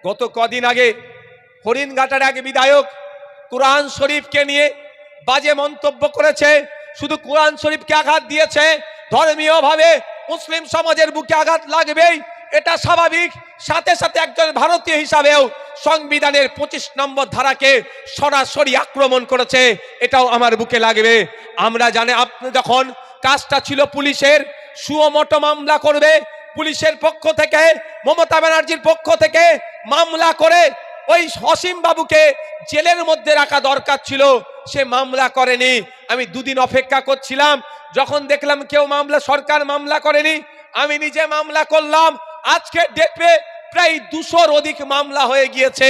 গত কদিন আগে হরিণঘাটার এক বিধায়ক কুরআন শরীফকে নিয়ে বাজে মন্তব্য করেছে। শুধু কুরআন শরীফকে আঘাত দিয়েছে, ধর্মীয়ভাবে মুসলিম সমাজের বুকে আঘাত লাগবেই, এটা স্বাভাবিক। সাথে সাথে একজন ভারতীয় হিসাবেও সংবিধানের 25 নম্বর ধারাকে সরাসরি আক্রমণ করেছে, এটাও আমার বুকে লাগবে। আমরা জানি আপনি যখন কাজটা ছিল পুলিশের, সুমোটো মামলা করবে পুলিশের পক্ষ থেকে, মমতা ব্যানার্জির পক্ষ থেকে মামলা করে ওই অসীম বাবুকে জেলের মধ্যে রাখা দরকার ছিল, সে মামলা করেনি। আমি দুদিন অপেক্ষা করছিলাম, যখন দেখলাম কেউ মামলা, সরকার মামলা করেনি, আমি নিজে মামলা করলাম। আজকে ডেটে প্রায় 200-র অধিক মামলা হয়ে গিয়েছে,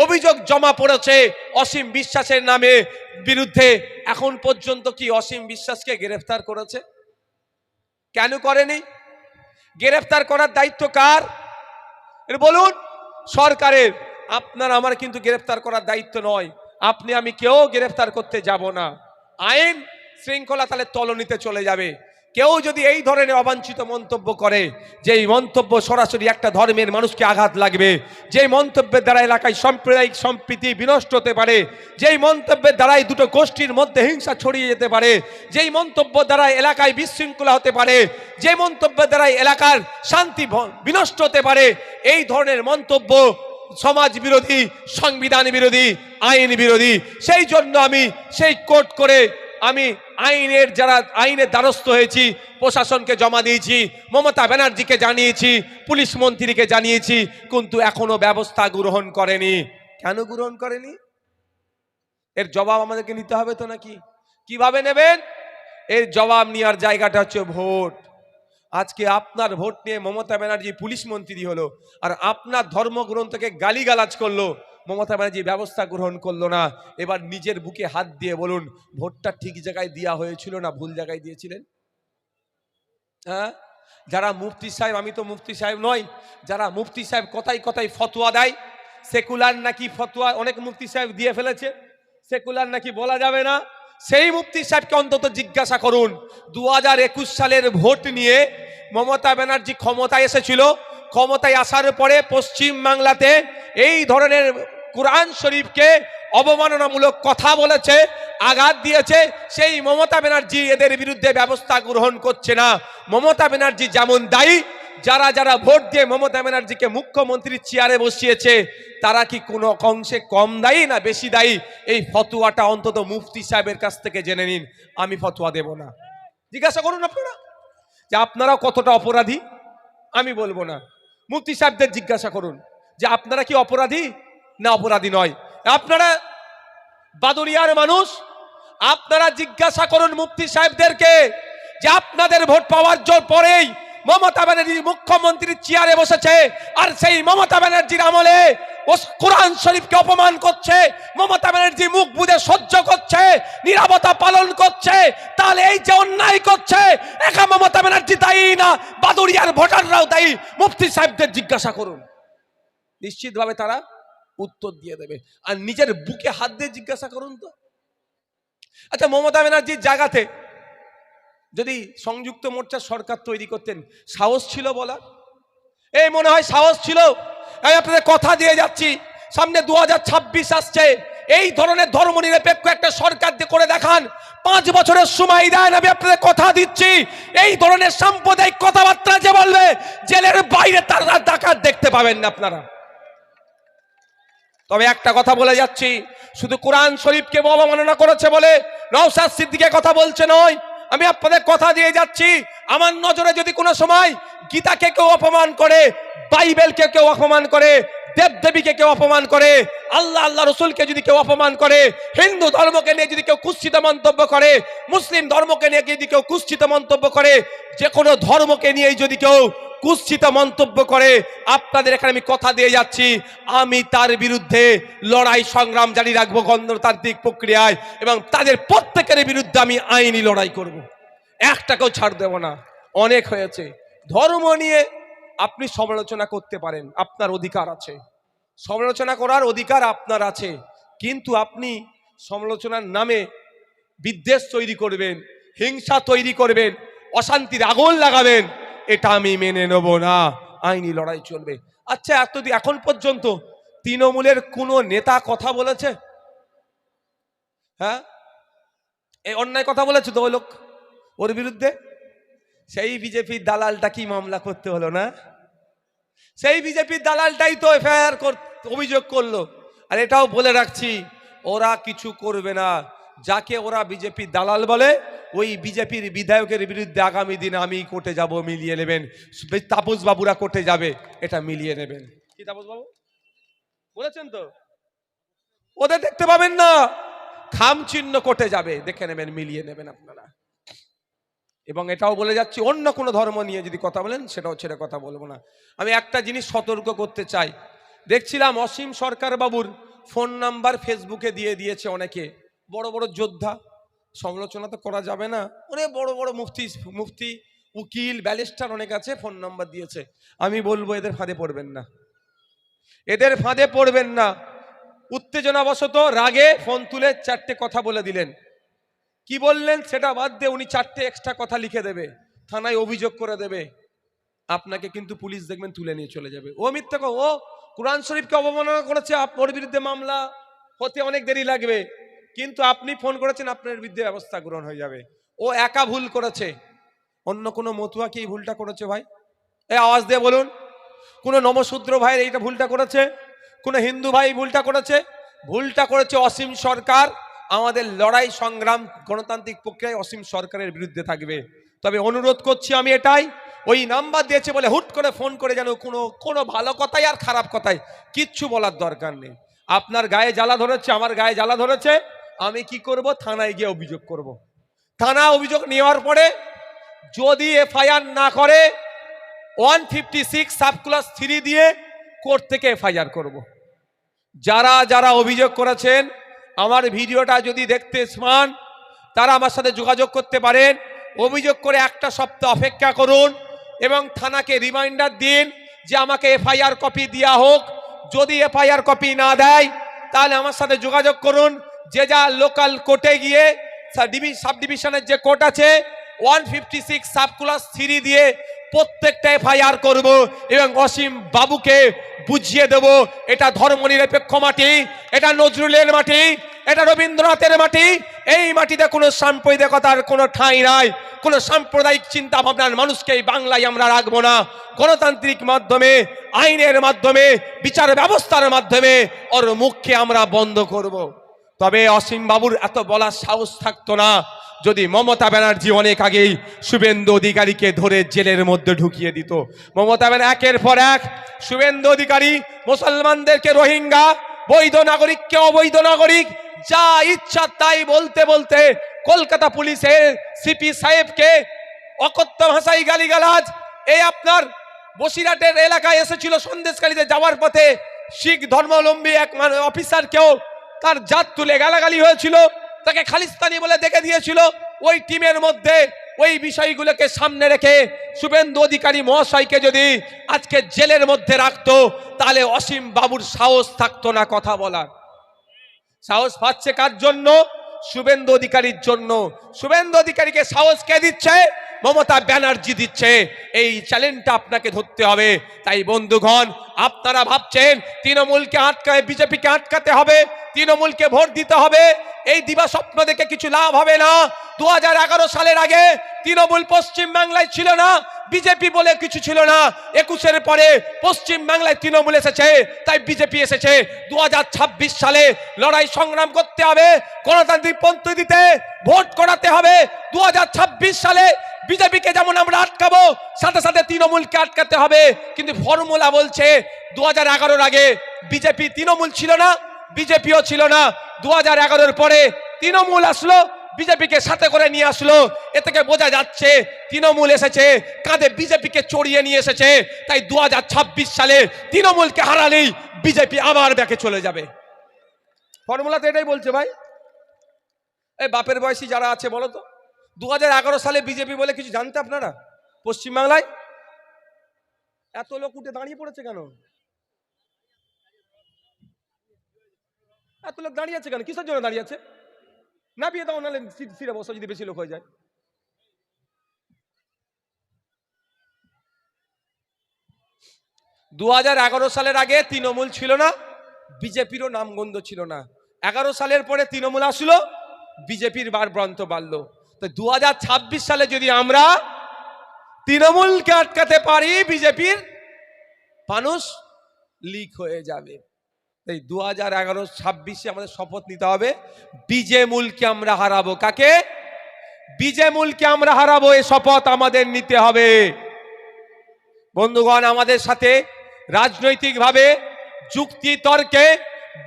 অভিযোগ জমা পড়েছে অসীম বিশ্বাসের নামে বিরুদ্ধে। এখন পর্যন্ত কি অসীম বিশ্বাসকে গ্রেফতার করেছে? কেন করেনি? গ্রেফতার করার দায়িত্ব কার বলুন? সরকারের। আপনার আমার কিন্তু গ্রেফতার করার দায়িত্ব নয়। আপনি আমি কেউ গ্রেফতার করতে যাব না। আইন শৃঙ্খলা তাহলে তলনিতে চলে যাবে। কেউ যদি এই ধরনের অবাঞ্ছিত মন্তব্য করে, যেই মন্তব্য সরাসরি একটা ধর্মের মানুষকে আঘাত লাগবে, যেই মন্তব্যের দ্বারা এলাকায় সাম্প্রদায়িক সম্প্রীতি বিনষ্ট হতে পারে, যেই মন্তব্যের দ্বারাই দুটো গোষ্ঠীর মধ্যে হিংসা ছড়িয়ে যেতে পারে, যেই মন্তব্য দ্বারা এলাকায় বিশৃঙ্খলা হতে পারে, যে মন্তব্যের দ্বারা এলাকার শান্তি বিনষ্ট হতে পারে, এই ধরনের মন্তব্য সমাজ বিরোধী, সংবিধান বিরোধী, আইন বিরোধী। সেই জন্য আমি সেই কোর্ট করে আমি আইনের দ্বারস্থ হয়েছি, প্রশাসনকে জমা দিয়েছি, মমতা ব্যানার্জিকে জানিয়েছি, পুলিশ মন্ত্রীকে জানিয়েছি, কিন্তু এখনো ব্যবস্থা গ্রহণ করেনি। কেন গ্রহণ করেনি? এর জবাব আমাদেরকে নিতে হবে তো নাকি? কিভাবে নেবেন? এর জবাব নেওয়ার জায়গাটা হচ্ছে ভোট। আজকে আপনার ভোট নিয়ে মমতা ব্যানার্জি পুলিশ মন্ত্রী হলো, আর আপনার ধর্মগ্রন্থকে গালিগালাজ করলো, মমতা ব্যানার্জি ব্যবস্থা গ্রহণ করলো না। এবার নিজের বুকে হাত দিয়ে বলুন, ভোটটা ঠিক জায়গায় দেওয়া হয়েছিল না ভুল জায়গায় দিয়েছিলেন? হ্যাঁ, যারা মুফতি সাহেব, আমি তো মুফতি সাহেব নই, যারা মুফতি সাহেব কথায় কথায় ফতোয়া দেয়, সেকুলার নাকি ফতোয়া অনেক মুফতি সাহেব দিয়ে ফেলেছে, সেকুলার নাকি বলা যাবে না, সেই মুফতি সাহেবকে অন্তত জিজ্ঞাসা করুন। 2021 সালের ভোট নিয়ে মমতা ব্যানার্জি ক্ষমতায় এসেছিল, ক্ষমতায় আসার পরে পশ্চিম বাংলাতে এই ধরনের কুরআন শরীফকে অবমাননামূলক কথা বলেছে, আঘাত দিয়েছে, সেই মমতা ব্যানার্জি এদের বিরুদ্ধে ব্যবস্থা গ্রহণ করছে না। মমতা ব্যানার্জি যেমন দায়ী, যারা যারা ভোট দিয়ে মমতা ব্যানার্জিকে মুখ্যমন্ত্রীর চেয়ারে বসিয়েছে, তারা কি কোনো অংশে কম দায়ী না বেশি দায়ী? এই ফতোয়াটা অন্তত মুফতি সাহেবের কাছ থেকে জেনে নিন। আমি ফতোয়া দেব না। জিজ্ঞাসা করুন আপনারা যে আপনারা কতটা অপরাধী। আমি বলবো না, মুফতি সাহেবদের জিজ্ঞাসা করুন যে আপনারা কি অপরাধী না অপরাধী নয়। আপনারা বাদুরিয়ার মানুষ, আপনারা জিজ্ঞাসা করুন মুফতি সাহেবদেরকে যে আপনাদের ভোট পাওয়ার জোর পরেই মমতা ব্যানার্জি মুখ্যমন্ত্রীর চেয়ারে বসেছে, আর সেই মমতা ব্যানার্জির আমলে কুরআন শরীফকে অপমান করছে, মমতা ব্যানার্জি মুখ বুজে সহ্য করছে, নীরবতা পালন করছে, তাহলে এই যে অন্যায় করছে, একা মমতা ব্যানার্জি দায়ী না, বাদুরিয়ার ভোটাররাও দায়ী। মুফতি সাহেবদের জিজ্ঞাসা করুন, নিশ্চিতভাবে তারা উত্তর দিয়ে দেবে। আর নিজের বুকে হাত দিয়ে জিজ্ঞাসা করুন তো। আচ্ছা, মমতা ব্যানার্জির জায়গাতে যদি সংযুক্ত মোর্চার সরকার তৈরি করতেন, সাহস ছিল বলা? এই মনে হয় সাহস ছিল? আমি আপনাদের কথা দিয়ে যাচ্ছি, সামনে 2026 আসছে, এই ধরনের ধর্মনিরপেক্ষ একটা সরকার করে দেখান। 5 বছরের সময় দেন, আমি আপনাদের কথা দিচ্ছি। এই ধরনের সাম্প্রদায়িক কথাবার্তা যে বলবে, জেলের বাইরে তারা ডাকাত দেখতে পাবেন না আপনারা। তবে একটা কথা বলে যাচ্ছি, শুধু কোরআন শরীফকে অবমাননা করেছে বলে নওশাদ সিদ্দিকীর কথা বলছে নয়, আমি আপনাদের কথা দিয়ে যাচ্ছি। আমার নজরে যদি কোনো সময় গীতাকে কেউ অপমান করে, বাইবেলকে কেউ অপমান করে, দেবদেবীকে কেউ অপমান করে, আল্লাহ রসুলকে যদি কেউ অপমান করে, হিন্দু ধর্মকে নিয়ে যদি কেউ কুৎসিত মন্তব্য করে, মুসলিম ধর্মকে নিয়ে যদি কেউ কুৎসিত মন্তব্য করে, যে কোনো ধর্মকে নিয়ে যদি কেউ কুৎসিত মন্তব্য করে, আপনাদের এখানে আমি কথা দিয়ে যাচ্ছি, আমি তার বিরুদ্ধে লড়াই সংগ্রাম জারি রাখবো গণতান্ত্রিক প্রক্রিয়ায়, এবং তাদের প্রত্যেকের বিরুদ্ধে আমি আইনি লড়াই করব। একটাকেও ছাড় দেব না। অনেক হয়েছে। ধর্ম নিয়ে আপনি সমালোচনা করতে পারেন, আপনার অধিকার আছে, সমালোচনা করার অধিকার আপনার আছে, কিন্তু আপনি সমালোচনার নামে বিদ্বেষ তৈরি করবেন, হিংসা তৈরি করবেন, অশান্তির আগুন লাগাবেন, এটা আমি মেনে নেব না। আইনি লড়াই চলবে। আচ্ছা, এখন পর্যন্ত তৃণমূলের কোনো নেতা কথা বলেছে? হ্যাঁ, এই অন্যায় কথা বলেছে তো ওই লোক, ওর বিরুদ্ধে সেই বিজেপির দালালটা কি মামলা করতে হলো না? সেই বিজেপির দালালটাই তো এফআইআর অভিযোগ করলো। আর এটাও বলে রাখছি, ওরা কিছু করবে না। যাকে ওরা বিজেপির দালাল বলে, ওই বিজেপির বিধায়কের বিরুদ্ধে আগামী দিনে আমি কোর্টে যাব, মিলিয়ে নেবেন। তাপস বাবুরা কোর্টে যাবে, এটা মিলিয়ে নেবেন। কি তাপস বাবু বলেছেন তো, ওদের দেখতে পাবেন না, খাম চিহ্ন কোর্টে যাবে, দেখে নেবেন, মিলিয়ে নেবেন আপনারা। এবং এটাও বলে যাচ্ছি, অন্য কোনো ধর্ম নিয়ে যদি কথা বলেন সেটাও ছেড়ে কথা বলবো না। আমি একটা জিনিস সতর্ক করতে চাই, দেখছিলাম অসীম সরকার বাবুর ফোন নাম্বার ফেসবুকে দিয়ে দিয়েছে অনেকে, বড় বড় যোদ্ধা, সমালোচনা তো করা যাবে না, অনেক বড় বড় মুফতি উকিল ব্যারিস্টার অনেক আছে, ফোন নাম্বার দিয়েছে। আমি বলবো এদের ফাঁদে পড়বেন না, এদের ফাঁদে পড়বেন না। উত্তেজনাবশত রাগে ফোন তুলে 4টে কথা বলে দিলেন। কি বললেন সেটা বাদ দিয়ে উনি 4টে এক্সট্রা কথা লিখে দেবে, থানায় অভিযোগ করে দেবে, আপনাকে কিন্তু পুলিশ দেখবেন তুলে নিয়ে চলে যাবে। ও মিথ্যা, ও কোরআন শরীফকে অবমাননা করেছে, আপনার বিরুদ্ধে মামলা হতে অনেক দেরি লাগবে, কিন্তু আপনি ফোন করেছেন, আপনার বিরুদ্ধে ব্যবস্থা গ্রহণ হয়ে যাবে। ও একা ভুল করেছে, অন্য কোনো মতুয়া কি এই ভুলটা করেছে ভাই? এই আওয়াজ দিয়ে বলুন, কোন নমশূদ্র ভাই এইটা ভুলটা করেছে? কোন হিন্দু ভাই ভুলটা করেছে? ভুলটা করেছে অসীম সরকার। আমাদের লড়াই সংগ্রাম গণতান্ত্রিক প্রক্রিয়ায় অসীম সরকারের বিরুদ্ধে থাকবে। তবে অনুরোধ করছি আমি এটাই, ওই নাম্বার দিয়েছে বলে হুট করে ফোন করে যেন কোনো ভালো কথাই আর খারাপ কথাই কিচ্ছু বলার দরকার নেই। আপনার গায়ে জ্বালা ধরেছে, আমার গায়ে জ্বালা ধরেছে, আমি কি করব? থানায় গিয়ে অভিযোগ করব। থানা অভিযোগ নেওয়ার পরে যদি এফআইআর না করে 156 সাবক্লাস 3 দিয়ে কোর্ট থেকে এফআইআর করব। যারা যারা অভিযোগ করেছেন, আমার ভিডিওটা যদি দেখতে চান তারা আমার সাথে যোগাযোগ করতে পারেন। অভিযোগ করে 1 সপ্তাহ অপেক্ষা করুন এবং থানাকে রিমাইন্ডার দিন যে আমাকে এফআইআর কপি দেওয়া হোক। যদি এফআইআর কপি না দেয় তাহলে আমার সাথে যোগাযোগ করুন। যে যা লোকাল কোর্টে গিয়ে সাব ডিভিশনের যে কোর্ট আছে 156 সাবক্লাস 3 দিয়ে প্রত্যেকটা এফআইআর করব এবং অসীম বাবুকে বুঝিয়ে দেব এটা ধর্মনিরপেক্ষ মাটি, এটা নজরুলের মাটি, এটা রবীন্দ্রনাথের মাটি। এই মাটিতে কোনো সাম্প্রদায়িকতার কোনো ঠাঁই নাই, কোনো সাম্প্রদায়িক চিন্তা ভাবনার মানুষকে এই বাংলায় আমরা রাখবো না। গণতান্ত্রিক মাধ্যমে, আইনের মাধ্যমে, বিচার ব্যবস্থার মাধ্যমে ওর মুখকে আমরা বন্ধ করব। তবে অসীম বাবুর এত বলার সাহস থাকতো না যদি মমতা ব্যানার্জি অনেক আগেই শুভেন্দু অধিকারীকে ধরে জেলের মধ্যে ঢুকিয়ে দিত। মমতা ব্যানার্জি একের পর এক শুভেন্দু অধিকারী মুসলমানদেরকে রোহিঙ্গা, বৈধ নাগরিককে অবৈধ নাগরিক, যা ইচ্ছা তাই বলতে বলতে কলকাতা পুলিশের সিপি সাহেবকে অকথ্য ভাষায় গালিগালাজ। এই আপনার বসিরহাটের এলাকায় এসেছিল সন্দেশকালীতে যাওয়ার পথে শিখ ধর্মাবলম্বী এক অফিসারকেও তার জাত তুলে গালাগালি হয়েছিল, তাকে খালিস্তানি বলে দেখে দিয়েছিল। ওই টিমের মধ্যে ওই বিষয়গুলোকে সামনে রেখে শুভেন্দু অধিকারী মহাশয়কে যদি আজকে জেলের মধ্যে রাখতো তাহলে অসীম বাবুর সাহস থাকতো না কথা বলার। সাহস পাচ্ছে কার জন্য? শুভেন্দু অধিকারীর জন্য। শুভেন্দু অধিকারীকে সাহস কে দিচ্ছে? মমতা ব্যানার্জি দিচ্ছে। এই চ্যালেঞ্জটা আপনাকে ধরতে হবে। তাই বন্ধুগণ, আপনারা ভাবছেন তৃণমূলকে আটকায়, বিজেপিকে আটকাতে হবে, তৃণমূলকে ভোট দিতে হবে, এই দিবা স্বপ্ন দেখে কিছু লাভ হবে না। 2011 সালের আগে তৃণমূল পশ্চিম বাংলায় ছিল না, বিজেপি বলে কিছু ছিল না। 21-এর পরে পশ্চিম বাংলায় তৃণমূল এসেছে, তাই বিজেপি এসেছে। 2026 সালে লড়াই সংগ্রাম করতে হবে, গণতান্ত্রিক পদ্ধতিতে ভোট করাতে হবে। 2026 সালে বিজেপিকে যেমন আমরা আটকাবো, সাথে সাথে তৃণমূলকে আটকাতে হবে। কিন্তু ফর্মুলা বলছে 2011-এর আগে বিজেপি তৃণমূল ছিল না, বিজেপিও ছিল না। 2011-এর পরে তৃণমূল আসলো, বিজেপিকে সাথে করে নিয়ে আসলো। এ থেকে বোঝা যাচ্ছে তৃণমূল এসেছে, কাঁধে বিজেপিকে চড়িয়ে নিয়ে এসেছে। তাই 2026 সালে তৃণমূলকে হারালেই বিজেপি আবার ব্যাকে চলে যাবে। ফর্মুলা তো এটাই বলছে ভাই। এই বাপের বয়সী যারা আছে বলো তো, 2011 সালে বিজেপি বলে কিছু জানতে আপনারা? পশ্চিমবাংলায় এত লোক উঠে দাঁড়িয়ে পড়েছে কেন? এত লোক দাঁড়িয়ে আছে কেন? কিসের জন্য দাঁড়িয়ে আছে? না বিয়ে দাও, নাহলে সিটে বসো যদি বেশি লোক হয়ে যায়। দু 2011 সালের আগে তৃণমূল ছিল না, বিজেপিরও নামগন্ধ ছিল না। 11 সালের পরে তৃণমূল আসলো, বিজেপির বারবন্ত বাড়লো। তো 2026 সালে যদি আমরা তৃণমূলকে আটকাতে পারি, বিজেপির মানুষ লিক হয়ে যাবে। তাই 2026 আমাদের শপথ নিতে হবে, বিজেমূলকে আমরা হারাবো। কাকে? বিজেমূলকে আমরা হারাবো, এই শপথ আমাদের নিতে হবে। বন্ধুগণ, আমাদের সাথে রাজনৈতিকভাবে যুক্তি তর্কে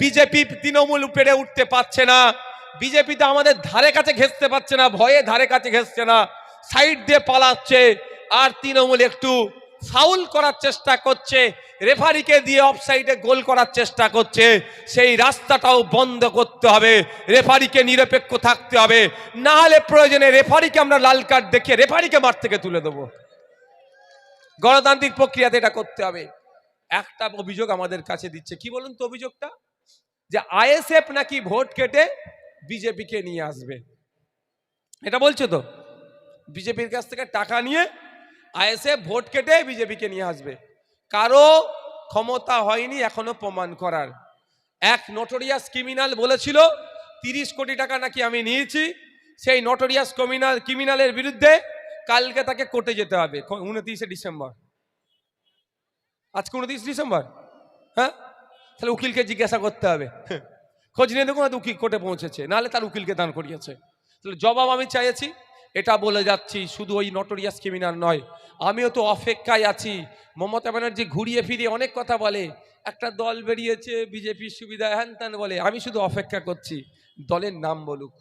বিজেপি তৃণমূল পেরে উঠতে পারছে না। বিজেপি তো আমাদের ধারে কাছে ঘেঁষতে পারছে না, ভয়ে ধারে কাছে ঘেঁষছে না, সাইড দিয়ে পালাচ্ছে। আর তৃণমূল একটু ফাউল করার চেষ্টা করছে, রেফারিকে দিয়ে অফসাইডে গোল করার চেষ্টা করছে। সেই রাস্তাটাও বন্ধ করতে হবে, রেফারিকে নিরপেক্ষ থাকতে হবে। না হলে প্রয়োজনে রেফারিকে আমরা লাল কার্ড দেখিয়ে রেফারিকে মাঠ থেকে তুলে দেবো। গণতান্ত্রিক প্রক্রিয়াতে এটা করতে হবে। একটা অভিযোগ আমাদের কাছে দিচ্ছে, কি বলুন তো অভিযোগটা? যে আইএসএফ নাকি ভোট কেটে বিজেপিকে নিয়ে আসবে। এটা বলছো তো, বিজেপির কাছ থেকে টাকা নিয়ে আইএসএফ ভোট কেটে বিজেপিকে নিয়ে আসবে। কারো ক্ষমতা হয়নি এখনো প্রমাণ করার। এক নোটোরিয়াস ক্রিমিনাল বলেছিল 30 কোটি টাকা নাকি আমি নিয়েছি। সেই নোটোরিয়াস ক্রিমিনালের বিরুদ্ধে কালকে তাকে কোর্টে যেতে হবে, 29 ডিসেম্বর। আজকে 29 ডিসেম্বর, হ্যাঁ? তাহলে উকিলকে জিজ্ঞাসা করতে হবে, খোঁজ নিয়ে দেখুন উকিল কোর্টে পৌঁছেছে, নাহলে তার উকিলকে দান করিয়েছে। তাহলে জবাব আমি চাইছি, এটা বলে যাচ্ছি শুধু ওই নোটোরিয়াস ক্রিমিনাল নয়, আমিও তো অপেক্ষায় আছি। মমতা ব্যানার্জি ঘুরিয়ে ফিরিয়ে অনেক কথা বলে, একটা দল বেরিয়েছে বিজেপির সুবিধা হ্যান ত্যান বলে। আমি শুধু অপেক্ষা করছি দলের নাম বলুক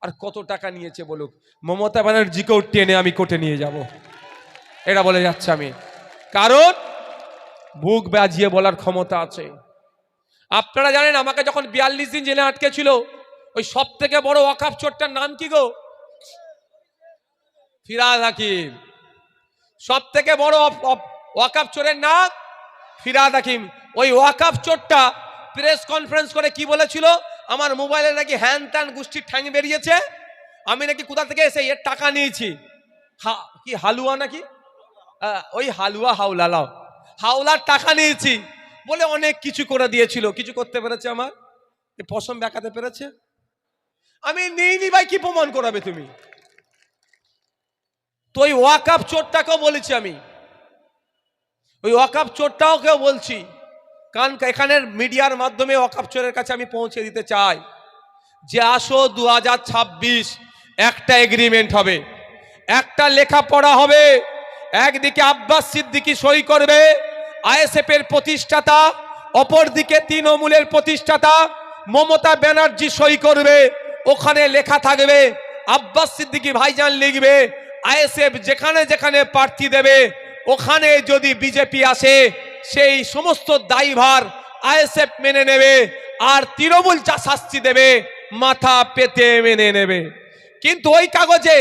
আর কত টাকা নিয়েছে বলুক, মমতা ব্যানার্জিকেও টেনে আমি কোর্টে নিয়ে যাব, এটা বলে যাচ্ছে আমি। কারণ বুক বাজিয়ে বলার ক্ষমতা আছে। আপনারা জানেন আমাকে যখন 42 দিন জেলে আটকে ছিল, ওই সব থেকে বড় ওয়াকফ চোরটার নাম কি গো? ফিরহাদ হাকিম। সব থেকে বড় ওয়াকফ চোরের নাম ফিরহাদ হাকিম। ওই ওয়াকফ চোরটা প্রেস কনফারেন্স করে কি বলেছিল? আমার মোবাইলে নাকি হ্যান ত্যান গোষ্ঠীর ঠ্যাং বেরিয়েছে, আমি নাকি কোথা থেকে এসে এর টাকা নিয়েছি। কি হালুয়া নাকি, ওই হালুয়া হাওলার টাকা নিয়েছি বলে অনেক কিছু করে দিয়েছিল। কিছু করতে পেরেছে আমার পশম দেখাতে পেরেছে? আমি নেইনি ভাই, কি প্রমাণ করাবে তুমি? তো ওই ওয়াকফ চোরটাকেও বলেছি আমি, ওই ওয়াকফ চোরটাও কেউ বলছি, কারণ এখানের মিডিয়ার মাধ্যমে ওয়াকফ চোরের কাছে আমি পৌঁছে দিতে চাই যে আসো 2026 একটা এগ্রিমেন্ট হবে, একটা লেখাপড়া হবে। একদিকে আব্বাস সিদ্দিকী সই করবে, আইএসএফ এর প্রতিষ্ঠাতা, অপরদিকে তৃণমূলের প্রতিষ্ঠাতা মমতা ব্যানার্জি সই করবে। ওখানে লেখা থাকবে, আব্বাস সিদ্দিকী ভাইজান লিখবে, আইএসএফ যেখানে যেখানে প্রার্থী দেবে ওখানে যদি বিজেপি আসে সেই সমস্ত দায়ভার আইএসএফ মেনে নেবে, আর তৃণমূল যা শাস্তি দেবে মাথা পেতে মেনে নেবে। কিন্তু ওই কাগজে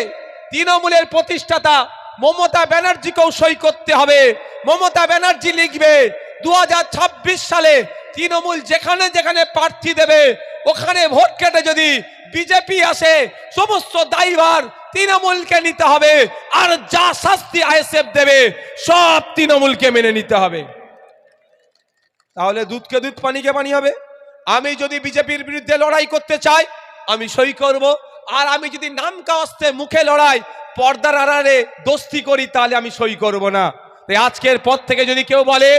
তৃণমূলের প্রতিষ্ঠাতা মমতা ব্যানার্জিকেও সই করতে হবে। মমতা ব্যানার্জি লিখবে 2026 সালে তৃণমূল যেখানে যেখানে প্রার্থী দেবে ওখানে ভোট কেটে যদি বিজেপি আসে সমস্ত দায়ভার তৃণমূলকে নিতে হবে, আর যা শাস্তি আইএসএফ দেবে সব তৃণমূলকে মেনে নিতে হবে। তাহলে দুধকে দুধ পানিকে পানি হবে। আমি যদি বিজেপির বিরুদ্ধে লড়াই করতে চাই আমি সই করব, আর আমি যদি নাম কাওয়াস্তে মুখে লড়াই পর্দার আড়ালে দোস্তি করি তাহলে আমি সই করব না। তাই আজকের পর থেকে যদি কেউ বলে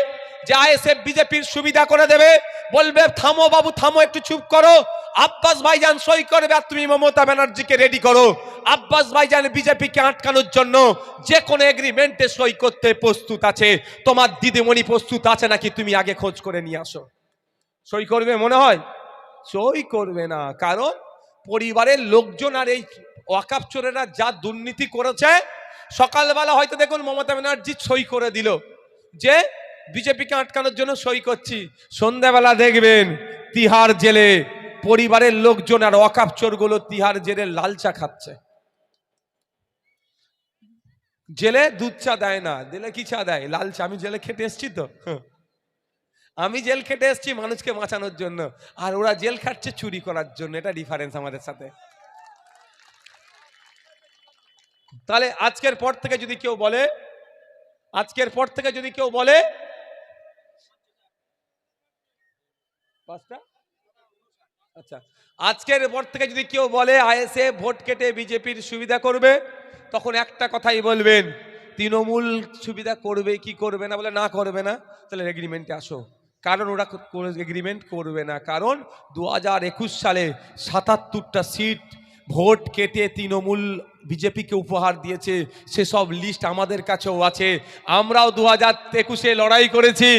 যে আইএসএফ বিজেপির সুবিধা করে দেবে, বলবে থামো বাবু থামো, একটু চুপ করো, আব্বাস ভাইজান সই করবে আর তুমি মমতা ব্যানার্জিকে রেডি করো। আব্বাস ভাইজান বিজেপিকে আটকানোর জন্য যে কোনো এগ্রিমেন্টে সই করতে প্রস্তুত আছে। তোমার দিদিমণি প্রস্তুত আছে নাকি তুমি আগে খোঁজ করে নিয়ে আসো। সই করবে মনে হয়? সই করবে না, কারণ পরিবারের লোকজন আর এই ওয়াকফ চোরেরা যা দুর্নীতি করেছে। সকালবেলা হয়তো দেখুন মমতা ব্যানার্জি সই করে দিল যে বিজেপিকে আটকানোর জন্য সই করছি, সন্ধ্যাবেলা দেখবেন তিহার জেলে পরিবারের লোকজন আর ওয়াকফ চোরগুলো তিহার জেলে লাল চা খাচ্ছে। জেলে দুধ চা দেয় না, জেলে কি চা দেয়? লাল চা। আমি জেলে খেটে এসছি তো, আমি জেল খেটে এসছি মানুষকে বাঁচানোর জন্য, আর ওরা জেল খাটছে চুরি করার জন্য। এটা ডিফারেন্স আমাদের সাথে। তাহলে আজকের পর থেকে যদি কেউ বলে, আজকের পর থেকে যদি কেউ বলে 5টা। আচ্ছা, আজকের পর থেকে যদি কেউ বলে আইএসএফ ভোট কেটে বিজেপির সুবিধা করবে, তখন একটা কথাই বলবেন, তৃণমূল সুবিধা করবে কি করবে না, বলে না করবে না, তাহলে এগ্রিমেন্টে আসো। কারণ ওরা এগ্রিমেন্ট করবে না, কারণ 2021 সালে 77টা সিট ভোট কেটে তৃণমূল বিজেপিকে উপহার দিয়েছে, সেসব লিস্ট আমাদের কাছেও আছে। আমরাও 2021-এ লড়াই করেছি,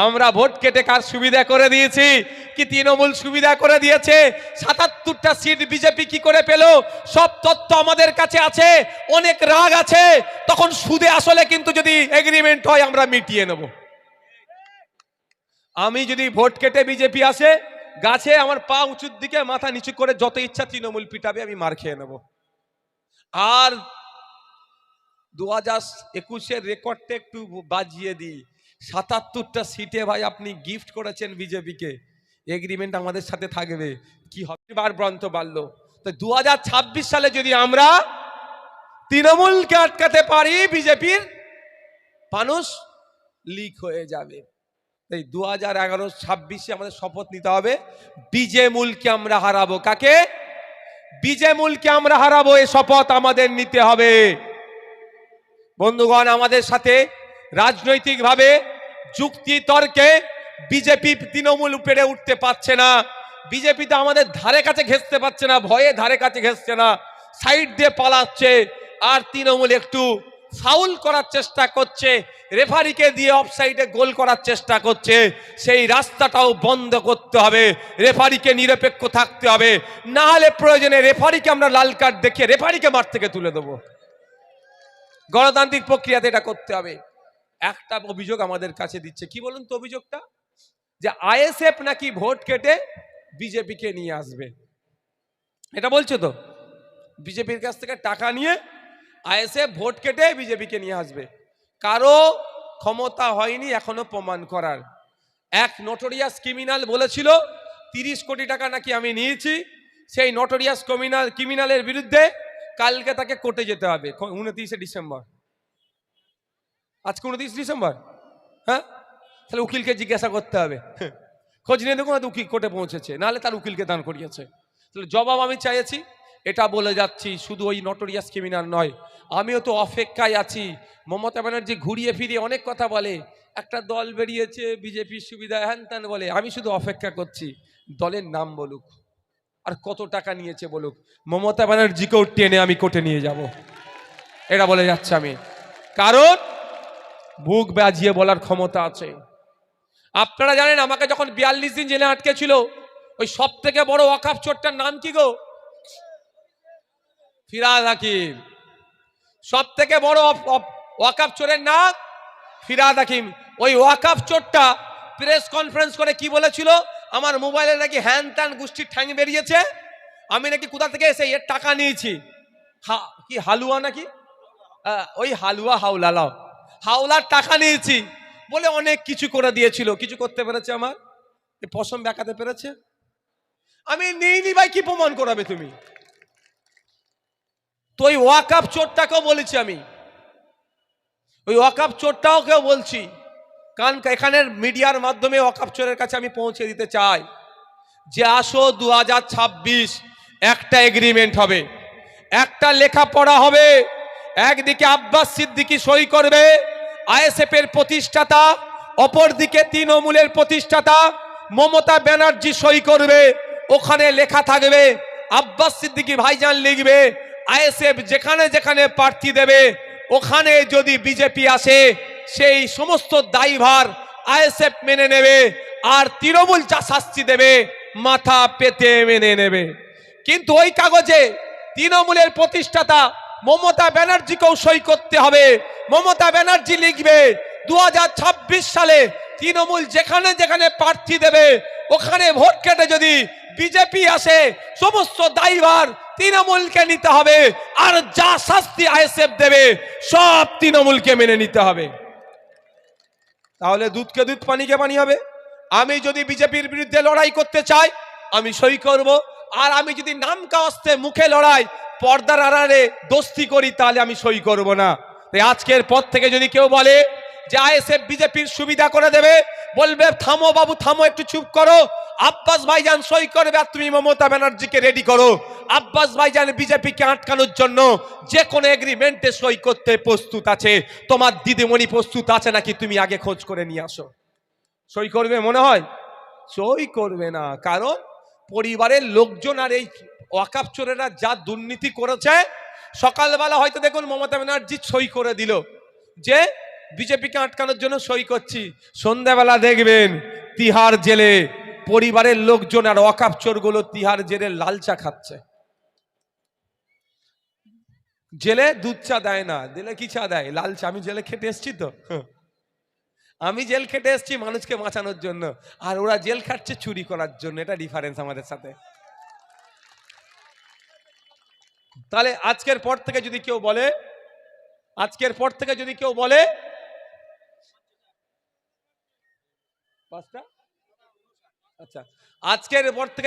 আমরা ভোট কেটে কার সুবিধা করে দিয়েছি, কি তৃণমূল সুবিধা করে দিয়েছে। 77টা সিট বিজেপি কি করে পেল, সব তথ্য আমাদের কাছে আছে। অনেক রাগ আছে, তখন সুদে আসলে কিন্তু যদি এগ্রিমেন্ট হয় আমরা মিটিয়ে নেব। আমি যদি ভোট কেটে বিজেপি আসে, গাছে আমার পা উঁচুর দিকে মাথা নিচু করে যত ইচ্ছা তৃণমূল পিটাবে, আমি মার খেয়ে নেব। আর 2021-এর রেকর্ডটা একটু বাজিয়ে দিই, 77টা সিটে ভাই আপনি গিফট করেছেন বিজেপিকে, এগ্রিমেন্ট আমাদের সাথে থাকবে, কি হবে বার ব্রান্ত বাড়লো। তো 2026 সালে যদি আমরা তৃণমূলকে আটকাতে পারি, বিজেপির মানুষ লিক হয়ে যাবে। এই 2026-এ আমাদের শপথ নিতে হবে, বিজেমূলকে আমরা হারাবো। কাকে? বিজেমূলকে আমরা হারাবো, এই শপথ আমাদের নিতে হবে। বন্ধুগণ, আমাদের সাথে রাজনৈতিকভাবে যুক্তি তর্কে বিজেপি তৃণমূল উপরে উঠতে পারছে না, বিজেপি তো আমাদের ধারে কাছে ঘেঁষতে পারছে না, ভয়ে ধারে কাছে ঘেঁষছে না, সাইড দিয়ে পালাচ্ছে। আর তৃণমূল একটু ফাউল করার চেষ্টা করছে, রেফারিকে দিয়ে অফসাইডে গোল করার চেষ্টা করছে, সেই রাস্তাটাও বন্ধ করতে হবে। রেফারিকে নিরপেক্ষ থাকতে হবে, না হলে প্রয়োজনে রেফারিকে আমরা লাল কার্ড দেখিয়ে রেফারিকে মাঠ থেকে তুলে দেবো। গণতান্ত্রিক প্রক্রিয়াতে এটা করতে হবে। একটা অভিযোগ আমাদের কাছে দিচ্ছে, কি বলুন তো অভিযোগটা, যে আইএসএফ নাকি ভোট কেটে বিজেপিকে নিয়ে আসবে। এটা বলছো তো, বিজেপির কাছ থেকে টাকা নিয়ে আইএসএফ ভোট কেটে বিজেপিকে নিয়ে আসবে। কারো ক্ষমতা হয়নি এখনো প্রমাণ করার। এক নোটোরিয়াস ক্রিমিনাল বলেছিল 30 কোটি টাকা নাকি আমি নিয়েছি, সেই নোটোরিয়াস ক্রিমিনালের বিরুদ্ধে কালকে তাকে কোর্টে যেতে হবে। 29 ডিসেম্বর, আজকে 29 ডিসেম্বর, হ্যাঁ, তাহলে উকিলকে জিজ্ঞাসা করতে হবে, খোঁজ নিয়ে দেখুন উকিল কোর্টে পৌঁছেছে, নাহলে তার উকিলকে দান করিয়েছে। তাহলে জবাব আমি চাইছি, এটা বলে যাচ্ছি, শুধু ওই নোটোরিয়াস ক্রিমিনাল নয়, আমিও তো অপেক্ষায় আছি। মমতা ব্যানার্জি ঘুরিয়ে ফিরিয়ে অনেক কথা বলে, একটা দল বেরিয়েছে বিজেপির সুবিধা হ্যান ত্যান বলে, আমি শুধু অপেক্ষা করছি দলের নাম বলুক আর কত টাকা নিয়েছে বলুক, মমতা ব্যানার্জিকেও টেনে আমি কোর্টে নিয়ে যাব, এটা বলে যাচ্ছে আমি। কারণ বুক বাজিয়ে বলার ক্ষমতা আছে। আপনারা জানেন আমাকে যখন 42 দিন জেলে আটকে ছিল, ওই সব থেকে বড় ওয়াকাফ চোরটার নাম কি গো? ফিরহাদ হাকিম। সব থেকে বড় ওয়াকাফ চোরের নাম ফিরহাদ হাকিম। ওই ওয়াকাফ চোরটা প্রেস কনফারেন্স করে কি বলেছিল, আমার মোবাইলে নাকি হ্যান ত্যান গোষ্ঠীর ঠ্যাং বেরিয়েছে, আমি নাকি কোথা থেকে এসে এর টাকা নিয়েছি, কি হালুয়া নাকি, ওই হালুয়া হাওলার টাকা নিয়েছি বলে অনেক কিছু করে দিয়েছিল। কিছু করতে পেরেছে আমার পশম বেঁকাতে পেরেছে? আমি নেইনি ভাই, কি প্রমাণ করাবে তুমি? তো ওই ওয়াকাফ চোরটাকেও বলেছি আমি, ওই ওয়াকাফ চোরটাও কেউ বলছি, কারণ এখানের মিডিয়ার মাধ্যমে ওয়াকাফ চোরের কাছে আমি পৌঁছে দিতে চাই যে আসো 2026 একটা এগ্রিমেন্ট হবে, একটা লেখাপড়া হবে। একদিকে আব্বাস সিদ্দিকী সই করবে, আইএসএফ এর প্রতিষ্ঠাতা, অপরদিকে তৃণমূলের প্রতিষ্ঠাতা মমতা ব্যানার্জি সই করবে। ওখানে লেখা থাকবে, আব্বাস সিদ্দিকী ভাইজান লিখবে, আইএসএফ যেখানে যেখানে প্রার্থী দেবে ওখানে যদি বিজেপি আসে সেই সমস্ত দায়ভার আইএসএফ মেনে নেবে, আর তৃণমূল যা শাস্তি দেবে মাথা পেতে মেনে নেবে। কিন্তু ওই কাগজে তৃণমূলের প্রতিষ্ঠাতা মমতা ব্যানার্জিকেও সই করতে হবে। মমতা ব্যানার্জি লিখবে 2026 সালে তৃণমূল যেখানে যেখানে প্রার্থী দেবে ওখানে ভোট কেটে যদি বিজেপি আসে সমস্ত দায়ভার তৃণমূলকে নিতে হবে, আর যা শাস্তি আইএসএফ দেবে সব তৃণমূলকে মেনে নিতে হবে। তাহলে দুধকে দুধ পানিকে পানি হবে। আমি যদি বিজেপির বিরুদ্ধে লড়াই করতে চাই আমি সই করব, আর আমি যদি নাম কাওয়াস্তে মুখে লড়াই পর্দার আড়ালে দোস্তি করি তাহলে আমি সই করব না। তাই আজকের পর থেকে যদি কেউ বলে যে আইএসএফ বিজেপির সুবিধা করে দেবে, বলবে থামো বাবু থামো, একটু চুপ করো, আব্বাস ভাইজান সই করবে আর তুমি মমতা ব্যানার্জিকে রেডি করো। আব্বাস ভাইজান বিজেপিকে আটকানোর জন্য যে কোনো এগ্রিমেন্টে সই করতে প্রস্তুত আছে। তোমার দিদিমণি প্রস্তুত আছে নাকি তুমি আগে খোঁজ করে নিয়ে আসো। সই করবে মনে হয়? সই করবে না, কারণ পরিবারের লোকজন আর এই ওয়াকাফ চোরেরা যা দুর্নীতি করেছে। সকালবেলা হয়তো দেখুন মমতা ব্যানার্জি সই করে দিল যে বিজেপিকে আটকানোর জন্য সই করছি, সন্ধ্যাবেলা দেখবেন তিহার জেলে পরিবারের লোকজন আর ওয়াকাফ চোরগুলো তিহার জেলে লাল চা খাচ্ছে। জেলে দুধ চা দেয় না, দিলে কি চা দেয়? লাল চা। আমি জেলে খেটে এসছি তো, আমি জেল খেটে এসছি মানুষকে বাঁচানোর জন্য, আর ওরা জেল খাটছে চুরি করার জন্য। এটা ডিফারেন্স আমাদের সাথে। তাহলে আজকের পর থেকে যদি কেউ বলে, আচ্ছা, আজকের পর থেকে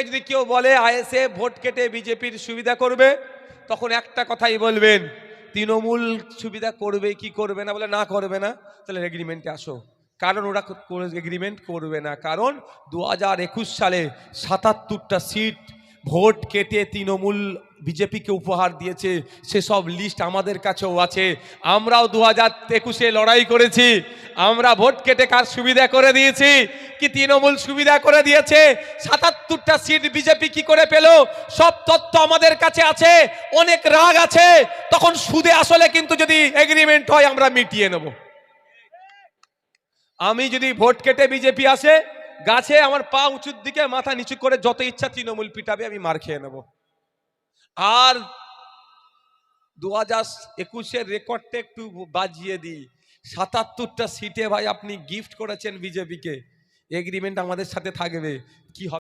যদি কেউ বলে আইএসএ ভোট কেটে বিজেপির সুবিধা করবে, তখন একটা কথাই বলবেন, তৃণমূল সুবিধা করবে কি করবে না? বলে না করবে না, তাহলে এগ্রিমেন্টে আসো। কারণ ওরা এগ্রিমেন্ট করবে না, কারণ 2021 সালে 77টা সিট ভোট কেটে তৃণমূল বিজেপিকে উপহার দিয়েছে। সেসব লিস্ট আমাদের কাছেও আছে। আমরাও 2021-এ লড়াই করেছি। আমরা ভোট কেটে কার সুবিধা করে দিয়েছি? কি তৃণমূল সুবিধা করে দিয়েছে? 77টা সিট বিজেপি কি করে পেল? সব তথ্য আমাদের কাছে আছে। অনেক রাগ আছে, তখন সুদে আসলে কিন্তু যদি এগ্রিমেন্ট হয় আমরা মিটিয়ে নেব। আমি যদি ভোট কেটে বিজেপি আসে, গাছে আমার পা উঁচুর দিকে মাথা নিচু করে যত ইচ্ছা তৃণমূল পিটাবে, আমি মার খেয়ে নেব। আর 2021-এর রেকর্ডটা একটু বাজিয়ে দিই, 77টা সিটে ভাই আপনি গিফট করেছেন বিজেপিকে, এগ্রিমেন্ট আমাদের সাথে থাকবে। কি হবে?